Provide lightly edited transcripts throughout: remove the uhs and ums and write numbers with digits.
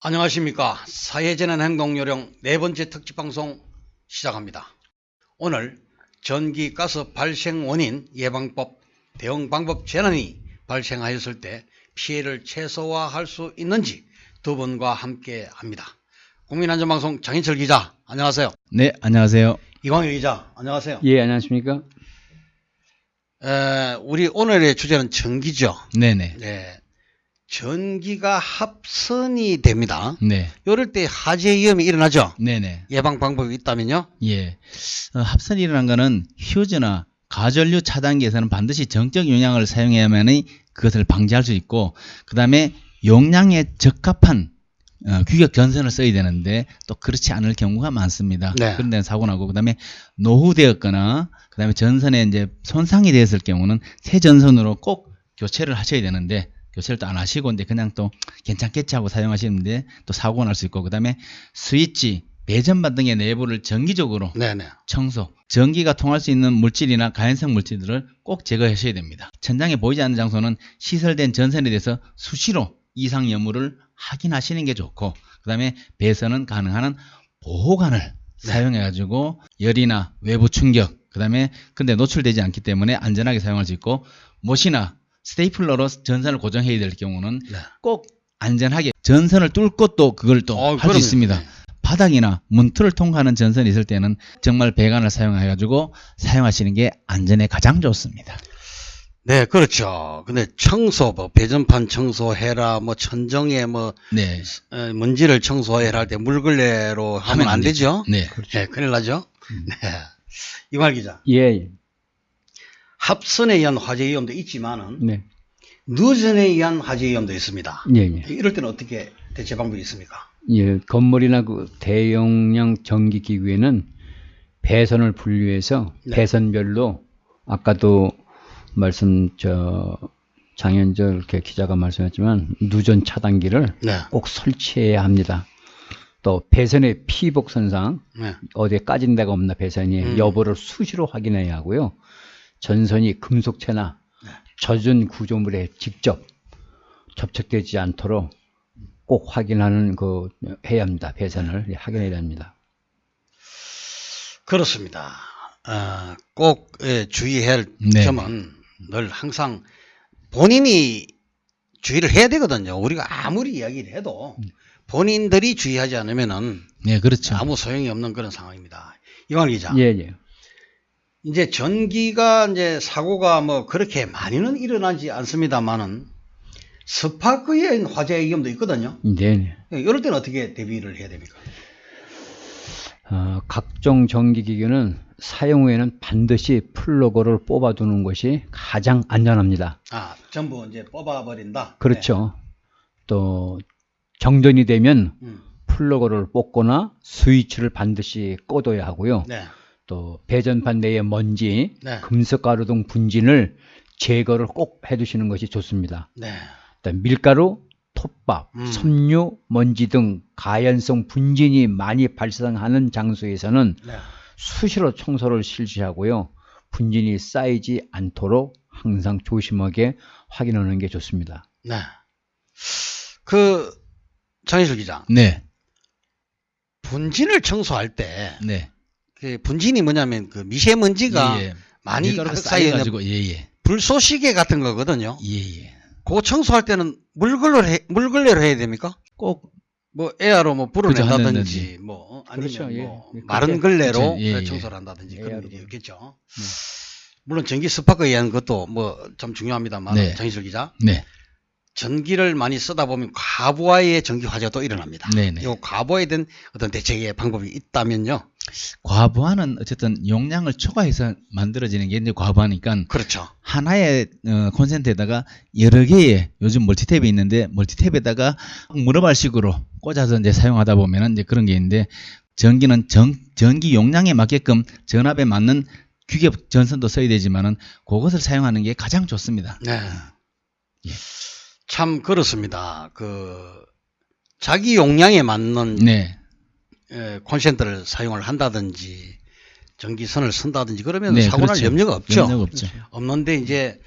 안녕하십니까. 사회재난행동요령 네 번째 특집방송 시작합니다. 오늘 전기 가스 발생 원인 예방법 대응 방법 재난이 발생하였을 때 피해를 최소화할 수 있는지 두 분과 함께 합니다. 국민안전방송 장인철 기자 안녕하세요. 네, 안녕하세요. 이광일 기자 안녕하세요. 예, 안녕하십니까? 우리 오늘의 주제는 전기죠. 네네. 네. 전기가 합선이 됩니다. 네. 이럴 때 화재 위험이 일어나죠. 네네. 예방 방법이 있다면요? 예. 합선이 일어난 거는 휴즈나 가전류 차단기에서는 반드시 정적 용량을 사용해야만이 그것을 방지할 수 있고, 그 다음에 용량에 적합한 규격 전선을 써야 되는데 또 그렇지 않을 경우가 많습니다. 네. 그런 데는 사고 나고, 그 다음에 노후되었거나 그 다음에 전선에 이제 손상이 되었을 경우는 새 전선으로 꼭 교체를 하셔야 되는데, 교체를 또 안 하시고 이제 그냥 또 괜찮겠지 하고 사용하시는데 또 사고가 날 수 있고, 그 다음에 스위치, 배전반 등의 내부를 정기적으로 네네. 청소, 전기가 통할 수 있는 물질이나 가연성 물질들을 꼭 제거하셔야 됩니다. 천장에 보이지 않는 장소는 시설된 전선에 대해서 수시로 이상 여부를 확인하시는 게 좋고, 그 다음에 배선은 가능한 한 보호관을 사용해가지고 열이나 외부 충격, 그 다음에 근데 노출되지 않기 때문에 안전하게 사용할 수 있고, 못이나 스테이플러로 전선을 고정해야 될 경우는 꼭 안전하게 전선을 뚫고 또 그걸 또 할 수 있습니다. 바닥이나 문틀을 통과하는 전선이 있을 때는 정말 배관을 사용해가지고 사용하시는 게 안전에 가장 좋습니다. 네, 그렇죠. 근데 청소, 뭐 배전판 청소해라, 뭐 천정에 뭐 네. 먼지를 청소해라 할 때 물걸레로 하면 안 되죠. 네. 네, 큰일 나죠. 네. 이광일 기자. 예, 예. 합선에 의한 화재 위험도 있지만은 네. 누전에 의한 화재 위험도 있습니다. 예, 예. 이럴 때는 어떻게 대체 방법이 있습니까? 예, 건물이나 그 대용량 전기 기구에는 배선을 분류해서 네. 배선별로 아까도 장현철 이렇게 기자가 말씀했지만 누전 차단기를 네. 꼭 설치해야 합니다. 또 배선의 피복 선상 네. 어디에 까진 데가 없나 배선이 여부를 수시로 확인해야 하고요. 전선이 금속체나 젖은 구조물에 직접 접촉되지 않도록 꼭 확인하는 해야 합니다. 배선을 확인해야 됩니다. 그렇습니다. 꼭 주의해야 할 네. 점은 늘 항상 본인이 주의를 해야 되거든요. 우리가 아무리 이야기를 해도 본인들이 주의하지 않으면은 네, 그렇죠. 아무 소용이 없는 그런 상황입니다. 이광일 기자. 예, 예. 이제 전기가 이제 사고가 뭐 그렇게 많이는 일어나지 않습니다만은 스파크의 화재 위험도 있거든요. 네. 이럴 때는 어떻게 대비를 해야 됩니까? 각종 전기기기는 사용 후에는 반드시 플러그를 뽑아두는 것이 가장 안전합니다. 전부 이제 뽑아버린다. 그렇죠. 또 정전이 되면 플러그를 뽑거나 스위치를 반드시 꺼둬야 하고요. 네. 또 배전판 내의 먼지, 네. 금속가루 등 분진을 제거를 꼭 해두시는 것이 좋습니다. 네. 밀가루, 톱밥, 섬유, 먼지 등 가연성 분진이 많이 발생하는 장소에서는 네. 수시로 청소를 실시하고요. 분진이 쌓이지 않도록 항상 조심하게 확인하는 게 좋습니다. 네. 장희철 기자. 네. 분진을 청소할 때, 네. 그 분진이 뭐냐면 그 미세먼지가 예, 예. 많이 밀가루가 쌓여있는 쌓여가지고 예. 불쏘시개 같은 거거든요. 예. 그거 청소할 때는 물걸레로 해야 됩니까? 꼭 뭐 에어로 뭐 불을 그죠, 낸다든지 하는지. 뭐 아니면 그렇죠, 예. 뭐 예, 마른 그렇게- 걸레로 그렇죠, 예, 예. 청소를 한다든지 그런 에어로. 일이 있겠죠. 네. 물론 전기 스파크에 의한 것도 뭐 좀 중요합니다만 네. 장희철 기자. 네. 전기를 많이 쓰다 보면 과부하의 전기 화재가 또 일어납니다. 네네. 이 과부하에 대한 어떤 대책의 방법이 있다면요. 과부하는 어쨌든 용량을 초과해서 만들어지는 게 이제 과부하니까 그렇죠. 하나의 콘센트에다가 여러 개의 요즘 멀티탭이 있는데 멀티탭에다가 문어발식으로 꽂아서 이제 사용하다 보면은 이제 그런 게 있는데, 전기는 전기 용량에 맞게끔 전압에 맞는 규격 전선도 써야 되지만은 그것을 사용하는 게 가장 좋습니다. 네. 예. 참 그렇습니다. 자기 용량에 맞는 네. 콘센트를 사용을 한다든지 전기선을 쓴다든지 그러면 네, 사고 날 그렇죠. 염려가 없죠. 염려가 없죠. 없는데 이제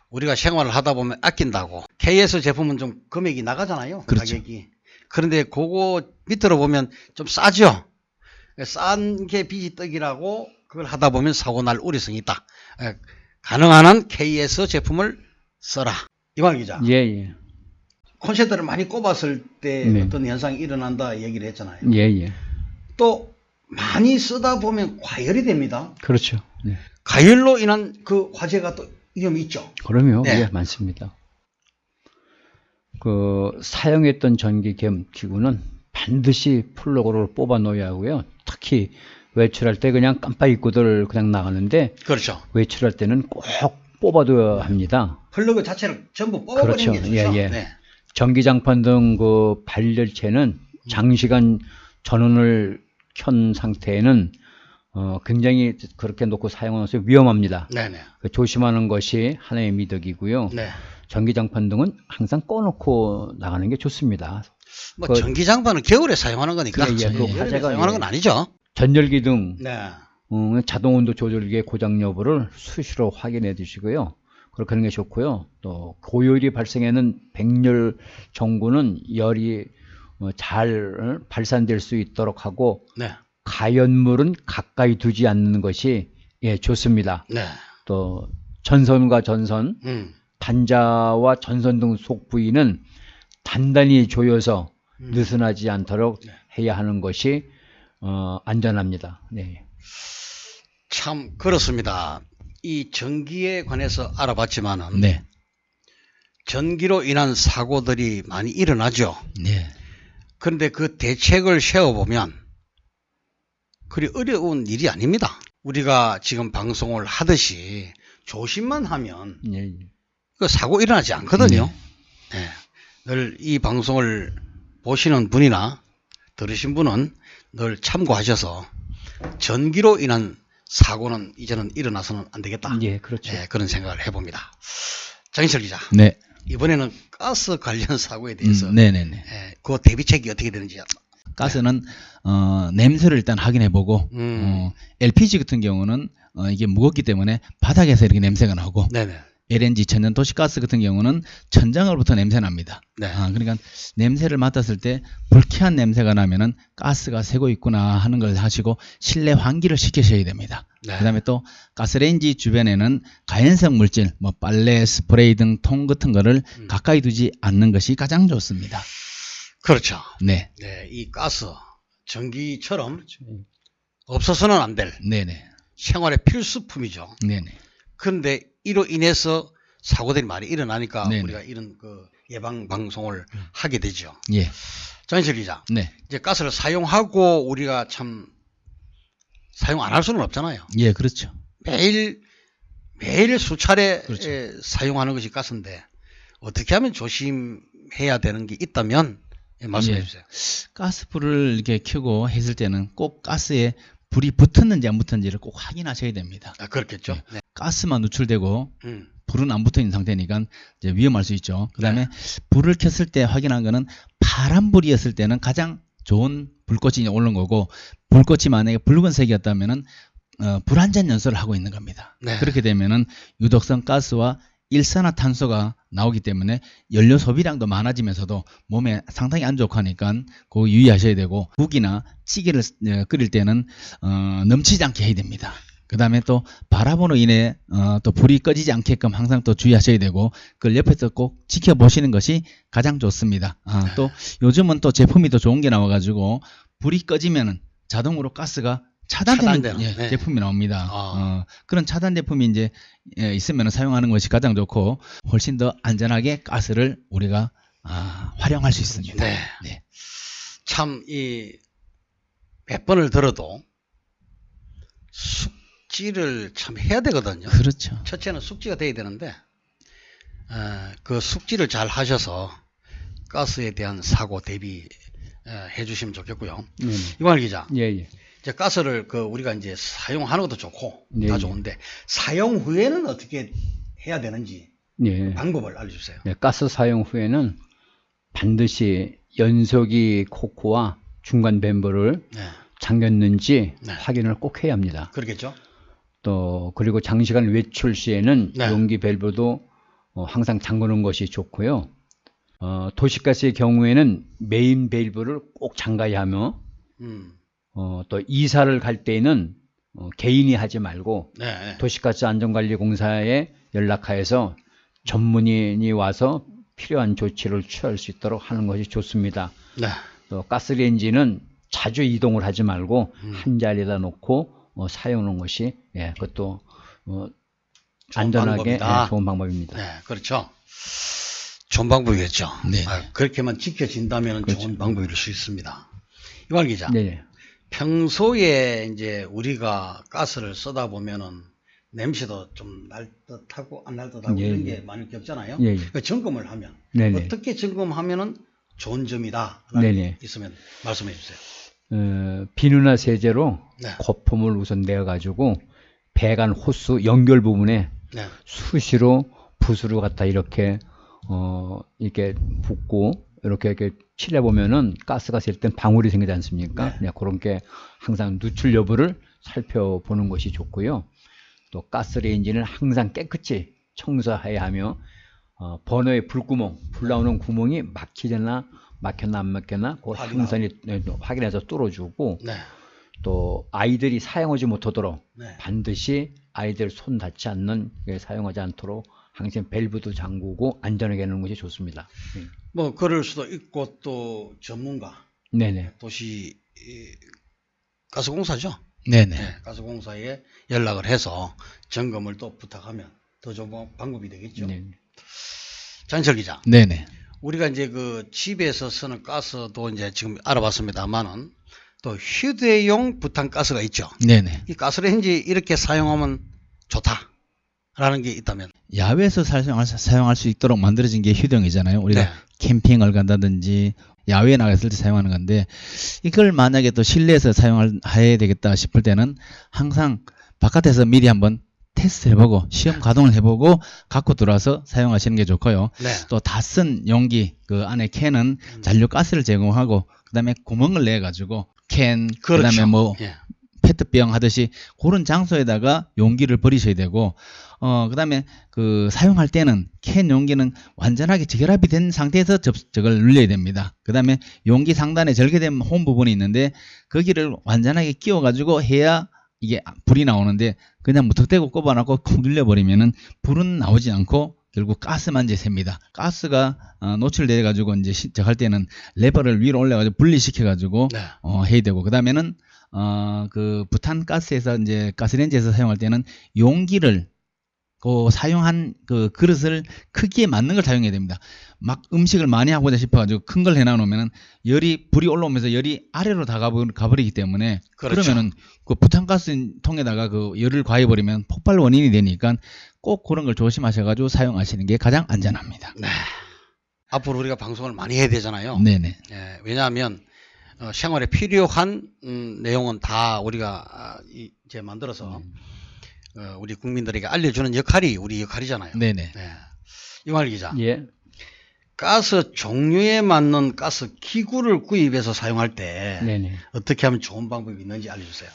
우리가 생활을 하다 보면 아낀다고 KS 제품은 좀 금액이 나가잖아요. 그렇죠. 가격이. 그런데 그거 밑으로 보면 좀 싸죠. 싼 게 비지떡이라고 그걸 하다 보면 사고 날 우려성이 있다. 가능한 한 KS 제품을 써라. 이광 기자. 예, 예. 콘센트를 많이 꼽았을 때 네. 어떤 현상이 일어난다 얘기를 했잖아요. 예, 예. 또 많이 쓰다 보면 과열이 됩니다. 그렇죠. 네. 과열로 인한 그 화재가 또 위험이 있죠. 그럼요. 네. 예, 많습니다. 그 사용했던 전기 기구는 반드시 플러그를 뽑아 놓아야 하고요. 특히 외출할 때 그냥 깜빡 잊고들 그냥 나가는데 그렇죠. 외출할 때는 꼭 뽑아둬야 합니다. 플러그 자체를 전부 뽑아버리는 그렇죠. 게 좋죠. 예, 예. 네. 전기장판 등 그 발열체는 장시간 전원을 켠 상태에는 굉장히 그렇게 놓고 사용하면서 위험합니다. 네네. 조심하는 것이 하나의 미덕이고요. 네. 전기장판 등은 항상 꺼놓고 나가는 게 좋습니다. 뭐 그- 전기장판은 겨울에 사용하는 거니까 예, 예, 그 여름에 화재가 사용하는 건 아니죠. 전열기 등 네. 자동온도 조절기의 고장 여부를 수시로 확인해 주시고요. 그렇게 하는 게 좋고요. 또 고열이 발생하는 백열 전구는 열이 잘 발산될 수 있도록 하고 네. 가연물은 가까이 두지 않는 것이 좋습니다. 네. 또 전선과 전선, 단자와 전선 등 속 부위는 단단히 조여서 느슨하지 않도록 네. 해야 하는 것이 안전합니다. 네. 참 그렇습니다. 이 전기에 관해서 알아봤지만은 네. 전기로 인한 사고들이 많이 일어나죠. 네. 그런데 그 대책을 세워보면 그리 어려운 일이 아닙니다. 우리가 지금 방송을 하듯이 조심만 하면 예, 그 사고 일어나지 않거든요. 네. 늘 이 방송을 보시는 분이나 들으신 분은 늘 참고하셔서 전기로 인한 사고는 이제는 일어나서는 안 되겠다. 예, 그렇죠. 네, 그런 생각을 해봅니다. 장인철 기자, 네. 이번에는 가스 관련 사고에 대해서 네네네. 그 대비책이 어떻게 되는지. 가스는 냄새를 일단 확인해보고 LPG 같은 경우는 이게 무겁기 때문에 바닥에서 이렇게 냄새가 나고 네네. LNG 천연 도시가스 같은 경우는 천장으로부터 냄새 납니다. 네. 그러니까 냄새를 맡았을 때 불쾌한 냄새가 나면은 가스가 새고 있구나 하는 걸 하시고 실내 환기를 시키셔야 됩니다. 네. 그다음에 또 가스레인지 주변에는 가연성 물질, 뭐 빨래, 스프레이 등 통 같은 거를 가까이 두지 않는 것이 가장 좋습니다. 그렇죠. 네, 네, 이 가스, 전기처럼 없어서는 안 될 네네, 생활의 필수품이죠. 네네. 그런데 이로 인해서 사고들이 많이 일어나니까 네네. 우리가 이런 그 예방 방송을 하게 되죠. 예, 장인철 기자, 네, 이제 가스를 사용하고 우리가 참 사용 안 할 수는 없잖아요. 예, 그렇죠. 매일 수차례 그렇죠. 사용하는 것이 가스인데 어떻게 하면 조심해야 되는 게 있다면 말씀해 예. 주세요. 가스불을 이렇게 켜고 했을 때는 꼭 가스에 불이 붙었는지 안 붙었는지를 꼭 확인하셔야 됩니다. 아, 그렇겠죠. 네. 네. 가스만 누출되고 음. 불은 안 붙어 있는 상태니까 이제 위험할 수 있죠. 그다음에 네. 불을 켰을 때 확인한 거는 파란 불이었을 때는 가장 좋은 불꽃이 오른 거고, 불꽃이 만약에 붉은색이었다면은 불안전 연소를 하고 있는 겁니다. 네. 그렇게 되면은 유독성 가스와 일산화탄소가 나오기 때문에 연료 소비량도 많아지면서도 몸에 상당히 안 좋고 하니까 그거 유의하셔야 되고, 국이나 찌개를 끓일 때는 넘치지 않게 해야 됩니다. 그 다음에 또 바람으로 인해 또 불이 꺼지지 않게끔 항상 또 주의하셔야 되고, 그걸 옆에서 꼭 지켜보시는 것이 가장 좋습니다. 또 요즘은 또 제품이 더 좋은 게 나와가지고 불이 꺼지면은 자동으로 가스가 차단되는 차단되는, 네. 제품이 나옵니다. 그런 차단 제품이 이제 있으면 사용하는 것이 가장 좋고, 훨씬 더 안전하게 가스를 우리가 활용할 수 있습니다. 네. 네. 참 몇 번을 들어도 숙지를 참 해야 되거든요. 그렇죠. 첫째는 숙지가 돼야 되는데 그 숙지를 잘 하셔서 가스에 대한 사고 대비 해주시면 좋겠고요. 이광일 기자, 예, 예. 이제 가스를 우리가 이제 사용하는 것도 좋고 네, 다 네. 좋은데 사용 후에는 어떻게 해야 되는지 예. 방법을 알려주세요. 네, 가스 사용 후에는 반드시 연소기 코크와 중간 뱀벌을 네, 잠겼는지 네. 확인을 꼭 해야 합니다. 그렇겠죠. 또 그리고 장시간 외출 시에는 네. 용기 밸브도 항상 잠그는 것이 좋고요. 도시가스의 경우에는 메인 밸브를 꼭 잠가야 하며 또 이사를 갈 때에는 개인이 하지 말고 네. 도시가스 안전관리공사에 연락하여서 전문인이 와서 필요한 조치를 취할 수 있도록 하는 것이 좋습니다. 네. 또 가스레인지는 자주 이동을 하지 말고 한 자리에다 놓고 사용하는 것이 그것도 안전하게 방법이다. 좋은 방법입니다. 네, 그렇죠. 좋은 방법이겠죠. 네. 그렇게만 지켜진다면 그렇죠. 좋은 방법일 수 있습니다. 이완 기자, 네. 평소에 이제 우리가 가스를 쓰다 보면은 냄새도 좀 날 듯하고 안 날 듯하고 예, 이런 예. 게 많이 없잖아요. 예, 예. 그 점검을 하면 네네. 어떻게 점검하면은 좋은 점이다 네네. 있으면 말씀해 주세요. 비누나 세제로 네. 거품을 우선 내어가지고 배관 호스 연결 부분에 네. 수시로 붓으로 갖다 이렇게 붓고 이렇게 칠해 보면은 가스가 셀 땐 방울이 생기지 않습니까? 네. 그런 게 항상 누출 여부를 살펴보는 것이 좋고요. 또 가스레인지는 항상 깨끗이 청소해야 하며 버너의 불구멍, 불 나오는 구멍이 막히거나 막혔나 안 막혔나 그걸 항상 확인해서 뚫어주고 네. 또 아이들이 사용하지 못하도록 네. 반드시 아이들 손 닿지 않는 사용하지 않도록 항상 밸브도 잠그고 안전하게 하는 것이 좋습니다. 뭐 그럴 수도 있고 또 전문가 네네. 도시 가스공사죠. 네네. 네, 가스공사에 연락을 해서 점검을 또 부탁하면 더 좋은 방법이 되겠죠. 네. 장철 기자, 네네. 우리가 이제 그 집에서 쓰는 가스도 이제 지금 알아봤습니다만은 또 휴대용 부탄가스가 있죠. 네네. 이 가스레인지 이렇게 사용하면 좋다라는 게 있다면. 야외에서 사용할 수 있도록 만들어진 게 휴대용이잖아요. 우리가 네. 캠핑을 간다든지 야외에 나갔을 때 사용하는 건데 이걸 만약에 또 실내에서 사용해야 되겠다 싶을 때는 항상 바깥에서 미리 한번 테스트 해보고 시험 가동을 해보고 갖고 들어와서 사용하시는 게 좋고요. 네. 또 다 쓴 용기 그 안에 캔은 잔류 가스를 제공하고 그다음에 구멍을 내 가지고 캔 그렇죠. 그다음에 뭐 예. 페트병 하듯이 그런 장소에다가 용기를 버리셔야 되고 그다음에 그 사용할 때는 캔 용기는 완전하게 결합이 된 상태에서 저걸 눌려야 됩니다. 그다음에 용기 상단에 절개된 홈 부분이 있는데 거기를 완전하게 끼워 가지고 해야 이게 불이 나오는데 그냥 무턱대고 꼽아놓고 콕 눌려버리면은 불은 나오지 않고 결국 가스만 이제 셉니다. 가스가 노출돼 가지고 이제 시작할 때는 레버를 위로 올려가지고 분리시켜 가지고 네. 해야 되고 그 다음에는 그 부탄 가스에서 이제 가스레인지에서 사용할 때는 용기를 그 사용한 그 그릇을 크기에 맞는 걸 사용해야 됩니다. 막 음식을 많이 하고자 싶어가지고 큰 걸 해놔놓으면은 불이 올라오면서 열이 아래로 다 가버리기 때문에 그렇죠. 그러면은 그 부탄가스 통에다가 그 열을 가해버리면 폭발 원인이 되니까 꼭 그런 걸 조심하셔가지고 사용하시는 게 가장 안전합니다. 네. 앞으로 우리가 방송을 많이 해야 되잖아요. 네네. 예, 왜냐하면 생활에 필요한 내용은 다 우리가 이제 만들어서 우리 국민들에게 알려주는 역할이 우리 역할이잖아요. 네네. 네. 이완일 기자, 예. 가스 종류에 맞는 가스 기구를 구입해서 사용할 때 네네. 어떻게 하면 좋은 방법이 있는지 알려주세요.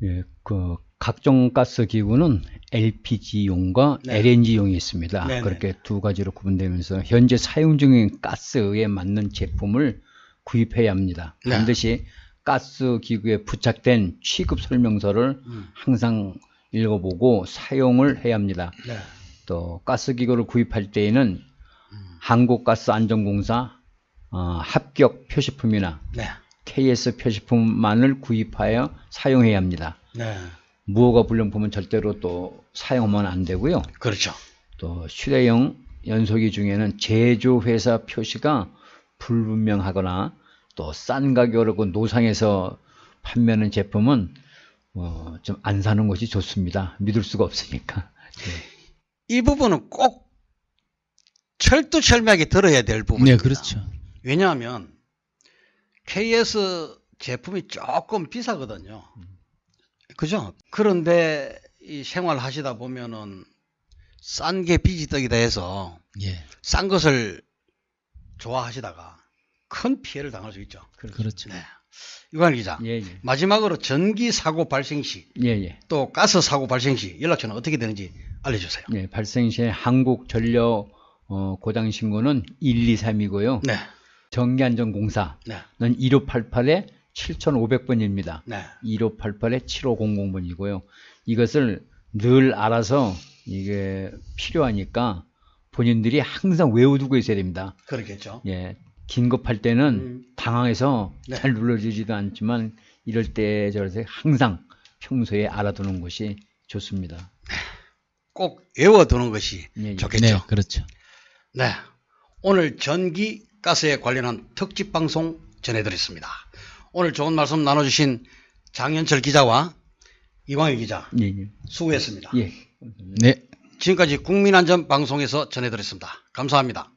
예, 그 각종 가스 기구는 LPG용과 네. LNG용이 있습니다. 네네. 그렇게 두 가지로 구분되면서 현재 사용 중인 가스에 맞는 제품을 구입해야 합니다. 네. 반드시 가스 기구에 부착된 취급 설명서를 항상 읽어보고 사용을 해야 합니다. 네. 또 가스 기구를 구입할 때에는 한국가스안전공사 합격 표시품이나 네. KS 표시품만을 구입하여 사용해야 합니다. 네. 무허가 불량품은 절대로 또 사용하면 안 되고요. 그렇죠. 또 휴대용 연소기 중에는 제조회사 표시가 불분명하거나 또 싼 가격으로 노상에서 판매하는 제품은 좀 안 사는 것이 좋습니다. 믿을 수가 없으니까. 이 부분은 꼭 철두철미하게 들어야 될 부분입니다. 네, 그렇죠. 왜냐하면 KS 제품이 조금 비싸거든요. 그죠? 그런데 이 생활하시다 보면은 싼 게 비지떡이다 해서 예. 싼 것을 좋아하시다가 큰 피해를 당할 수 있죠. 그렇죠. 네. 유관 기자, 예, 마지막으로 전기 사고 발생 시, 예. 또 가스 사고 발생 시 연락처는 어떻게 되는지 알려주세요. 예, 발생 시에 한국전력 고장 신고는 123이고요. 네. 전기안전공사는 네. 1588에 7500번입니다. 네. 1588에 7500번이고요. 이것을 늘 알아서 이게 필요하니까 본인들이 항상 외워두고 있어야 됩니다. 그렇겠죠. 예, 긴급할 때는 당황해서 네. 잘 눌러주지도 않지만 이럴 때 저래서 항상 평소에 알아두는 것이 좋습니다. 꼭 외워두는 것이 예, 예. 좋겠죠. 네, 그렇죠. 네. 오늘 전기 가스에 관련한 특집 방송 전해드렸습니다. 오늘 좋은 말씀 나눠주신 장현철 기자와 이광일 기자 예, 예. 수고했습니다. 예. 네. 지금까지 국민안전방송에서 전해드렸습니다. 감사합니다.